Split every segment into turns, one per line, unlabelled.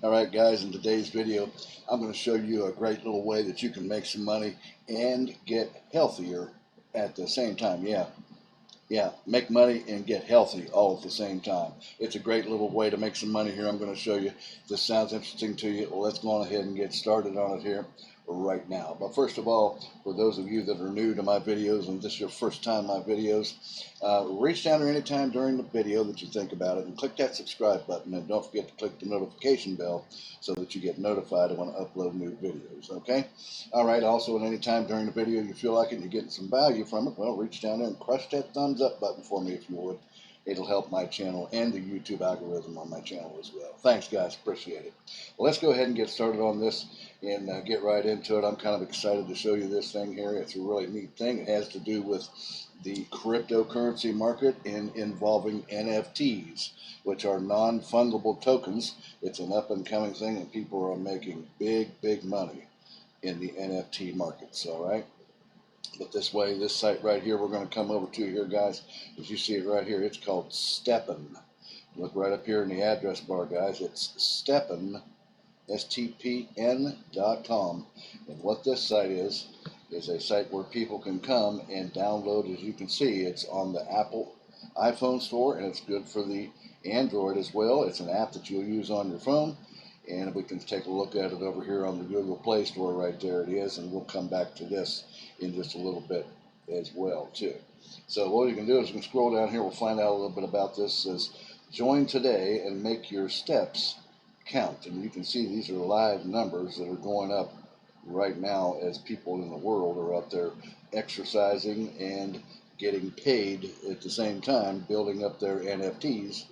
Alright guys, in today's video I'm going to show you a great little way that you can make some money and get healthier at the same time. Yeah, make money and get healthy all at the same time. It's a great little way to make some money here. I'm going to show you. If this sounds interesting to you, well, let's go on ahead and get started on it here right now. But first of all, for those of you that are new to my videos and this is your first time my videos, reach down there anytime during the video that you think about it and click that subscribe button, and don't forget to click the notification bell so that you get notified when I upload new videos. Okay? Alright, also at any time during the video you feel like it and you're getting some value from it, well, reach down there and crush that thumbs up button for me if you would. It'll help my channel and the YouTube algorithm on my channel as well. Thanks guys, appreciate it. Well, let's go ahead and get started on this and get right into it. I'm kind of excited to show you this thing here. It's a really neat thing. It has to do with the cryptocurrency market and involving NFTs, which are non-fungible tokens. It's an up-and-coming thing and people are making big money in the NFT markets. All right, but this site right here we're going to come over to here, guys. As you see it right here, it's called Steppen. Look right up here in the address bar, guys. It's Steppen, STPN.com. And what this site is a site where people can come and download. As you can see, it's on the Apple iPhone store and it's good for the Android as well. It's an app that you'll use on your phone, and we can take a look at it over here on the Google Play Store. Right there it is, and we'll come back to this in just a little bit as well too. So what you can do is you can scroll down here. We'll find out a little bit about this. It says join today and make your steps count, and you can see these are live numbers that are going up right now as people in the world are out there exercising and getting paid at the same time, building up their NFTs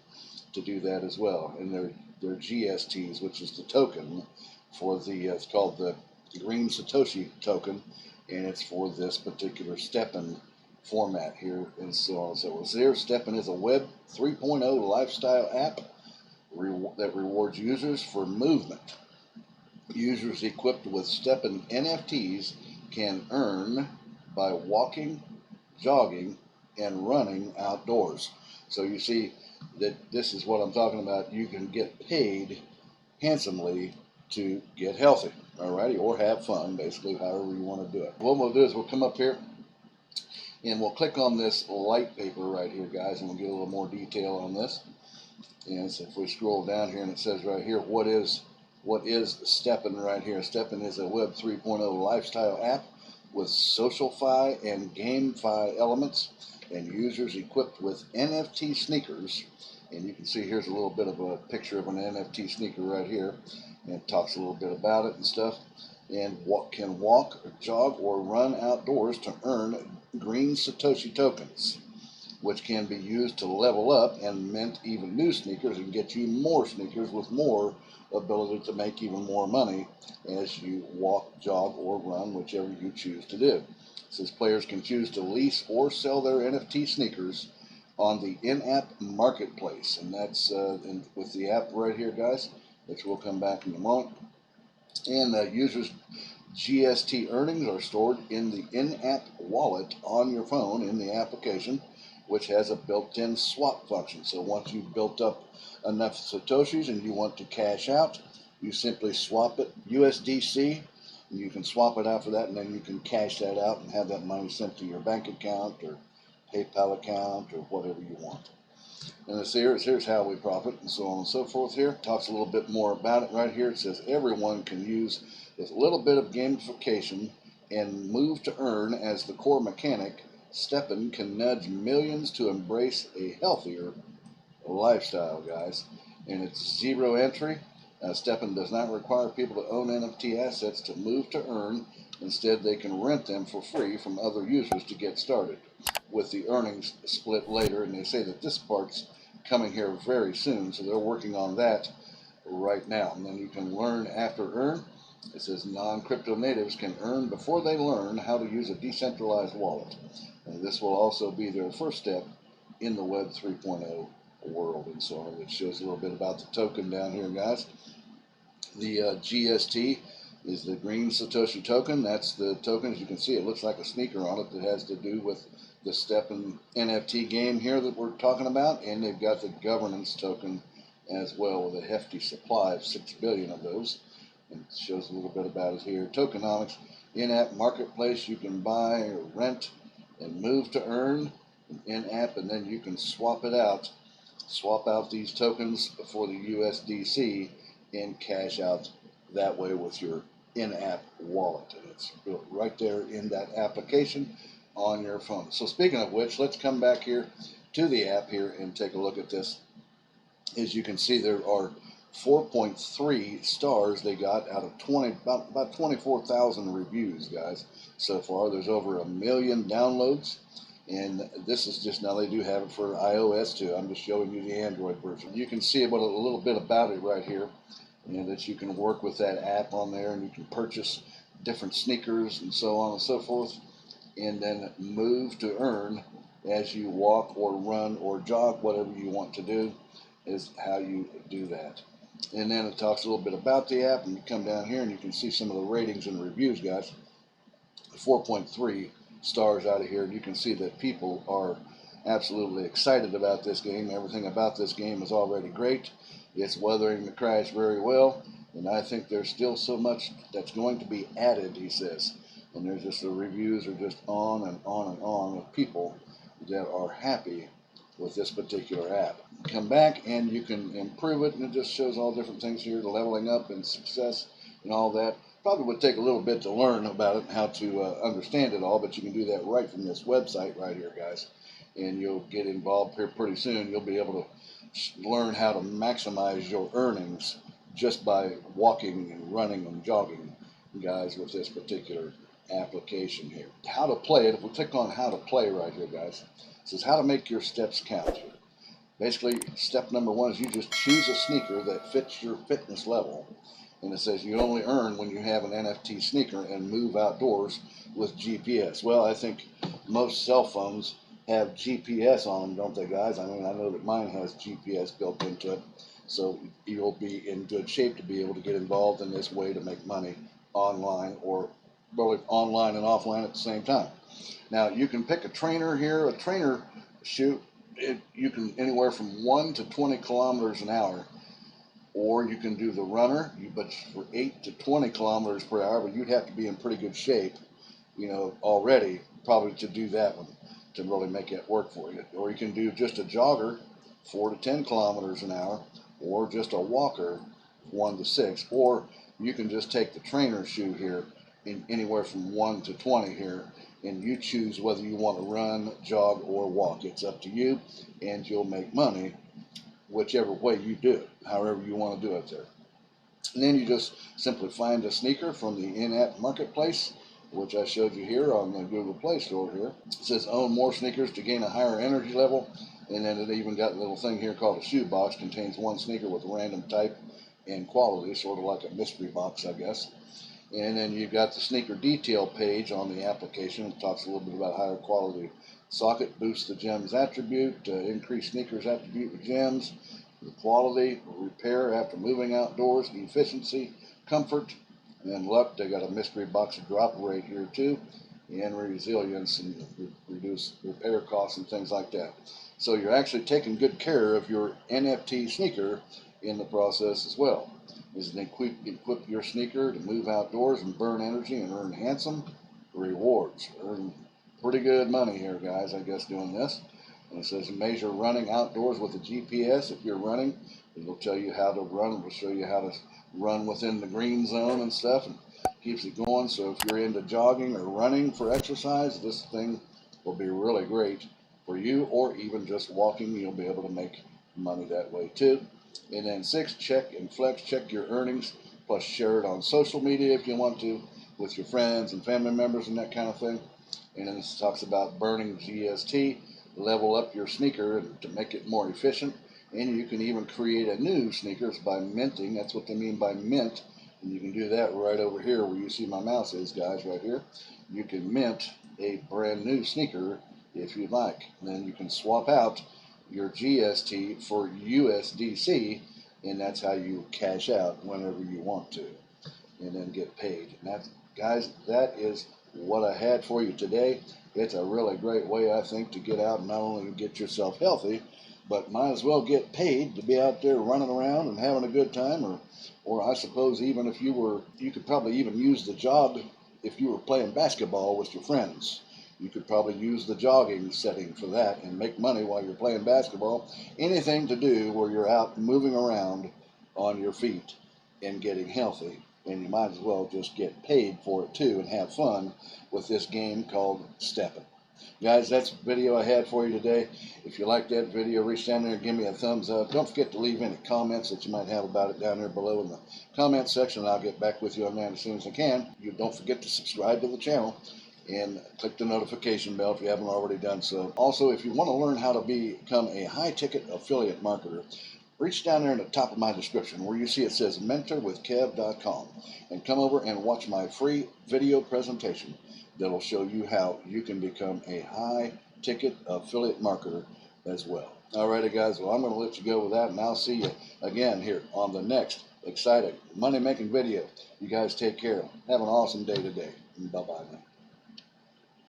to do that as well, and their GSTs, which is the token for the it's called the Green Satoshi token, and it's for this particular Steppen format here, and so on and so forth. So here, Steppen is a Web 3.0 lifestyle app that rewards users for movement. Users equipped with Steppen NFTs can earn by walking, jogging, and running outdoors. So you see that this is what I'm talking about. You can get paid handsomely to get healthy, alrighty, or have fun, basically, however you want to do it. What we'll do is we'll come up here and we'll click on this light paper right here, guys, and we'll get a little more detail on this. And so if we scroll down here and it says right here, what is Steppen right here? Steppen is a Web 3.0 lifestyle app with social-fi and game-fi elements, and users equipped with NFT sneakers. And you can see here's a little bit of a picture of an NFT sneaker right here, and it talks a little bit about it and stuff. And can walk, or jog, or run outdoors to earn green Satoshi tokens, which can be used to level up and mint even new sneakers and get you more sneakers with more ability to make even more money as you walk, jog, or run, whichever you choose to do. It says players can choose to lease or sell their NFT sneakers on the in-app marketplace, and that's with the app right here, guys, which we'll come back in a moment. And users' GST earnings are stored in the in-app wallet on your phone in the application, which has a built-in swap function. So once you've built up enough Satoshis and you want to cash out, you simply swap it USDC, and you can swap it out for that, and then you can cash that out and have that money sent to your bank account or PayPal account or whatever you want. And here's how we profit, and so on and so forth here. Talks a little bit more about it right here. It says everyone can use with a little bit of gamification and move to earn as the core mechanic. Steppen can nudge millions to embrace a healthier lifestyle, guys. And it's zero entry. Steppen does not require people to own NFT assets to move to earn. Instead, they can rent them for free from other users to get started, with the earnings split later. And they say that this part's coming here very soon, so they're working on that right now. And then you can learn after earn. It says non-crypto natives can earn before they learn how to use a decentralized wallet. And this will also be their first step in the Web 3.0 world and so on. It shows a little bit about the token down here, guys. The GST is the Green Satoshi token. That's the token. As you can see, it looks like a sneaker on it that has to do with the Steppen NFT game here that we're talking about. And they've got the governance token as well, with a hefty supply of 6 billion of those. And it shows a little bit about it here. Tokenomics, in-app marketplace, you can buy or rent and move to earn in-app, and then you can swap it out. Swap out these tokens for the USDC and cash out that way with your in-app wallet. And it's built right there in that application on your phone. So speaking of which, let's come back here to the app here and take a look at this. As you can see, there are 4.3 stars they got out of about 24,000 reviews, guys, so far. There's over 1 million downloads, and this is just, now they do have it for iOS too. I'm just showing you the Android version. You can see about a little bit about it right here, and that you can work with that app on there, and you can purchase different sneakers and so on and so forth, and then move to earn as you walk or run or jog, whatever you want to do is how you do that. And then it talks a little bit about the app, and you come down here and you can see some of the ratings and reviews, guys. 4.3 stars out of here, and you can see that people are absolutely excited about this game. Everything about this game is already great. It's weathering the crash very well, and I think there's still so much that's going to be added, he says. And there's just, the reviews are just on and on and on of people that are happy with this particular app. Come back and you can improve it, and it just shows all different things here, the leveling up and success and all that. Probably would take a little bit to learn about it and how to understand it all, but you can do that right from this website right here, guys. And you'll get involved here pretty soon. You'll be able to learn how to maximize your earnings just by walking and running and jogging, guys, with this particular application here. How to play it, if we click on how to play right here, guys, it says how to make your steps count. Basically, step number one is you just choose a sneaker that fits your fitness level. And it says you only earn when you have an NFT sneaker and move outdoors with GPS. Well, I think most cell phones have GPS on them, don't they, guys? I mean, I know that mine has GPS built into it. So you'll be in good shape to be able to get involved in this way to make money online, or both online and offline at the same time. Now, you can pick a trainer here. A trainer shoot, you can anywhere from 1 to 20 kilometers an hour, or you can do the runner, but for 8 to 20 kilometers per hour, but you'd have to be in pretty good shape, you know, already probably to do that one, to really make it work for you. Or you can do just a jogger, 4 to 10 kilometers an hour, or just a walker, 1 to 6, or you can just take the trainer shoe here in anywhere from 1 to 20 here, and you choose whether you want to run, jog, or walk. It's up to you, and you'll make money whichever way you do it, however you want to do it there. And then you just simply find a sneaker from the in-app marketplace, which I showed you here on the Google Play Store here. It says own more sneakers to gain a higher energy level, and then it even got a little thing here called a shoe box, contains one sneaker with random type and quality, sort of like a mystery box, I guess. And then you've got the sneaker detail page on the application. It talks a little bit about higher quality socket, boosts the gems attribute, increase sneakers attribute with gems, the quality, repair after moving outdoors, efficiency, comfort, and luck. They got a mystery box drop rate here too, and resilience, and reduce repair costs and things like that. So you're actually taking good care of your NFT sneaker in the process as well. Is to equip your sneaker to move outdoors and burn energy and earn handsome rewards. Earn pretty good money here, guys, I guess, doing this. And it says measure running outdoors with a GPS. If you're running, it'll tell you how to run. It'll show you how to run within the green zone and stuff, and keeps it going. So if you're into jogging or running for exercise, this thing will be really great for you, or even just walking. You'll be able to make money that way too. And then 6, check and flex, check your earnings, plus share it on social media if you want to, with your friends and family members and that kind of thing. And then this talks about burning GST, level up your sneaker to make it more efficient. And you can even create a new sneakers by minting. That's what they mean by mint. And you can do that right over here where you see my mouse is, guys, right here. You can mint a brand new sneaker if you'd like. And then you can swap out your GST for USDC, and that's how you cash out whenever you want to, and then get paid. And that, guys, that is what I had for you today. It's a really great way, I think, to get out and not only get yourself healthy, but might as well get paid to be out there running around and having a good time. Or I suppose even if you could probably even use the jog if you were playing basketball with your friends. You could probably use the jogging setting for that and make money while you're playing basketball. Anything to do where you're out moving around on your feet and getting healthy. And you might as well just get paid for it too and have fun with this game called Steppen. Guys, that's the video I had for you today. If you like that video, reach down there and give me a thumbs up. Don't forget to leave any comments that you might have about it down there below in the comment section. I'll get back with you on that as soon as I can. You don't forget to subscribe to the channel and click the notification bell if you haven't already done so. Also, if you want to learn how to become a high-ticket affiliate marketer, reach down there in the top of my description where you see it says mentorwithkev.com and come over and watch my free video presentation that'll show you how you can become a high-ticket affiliate marketer as well. Alrighty guys, well I'm going to let you go with that, and I'll see you again here on the next exciting money-making video. You guys take care. Have an awesome day today. Bye-bye now.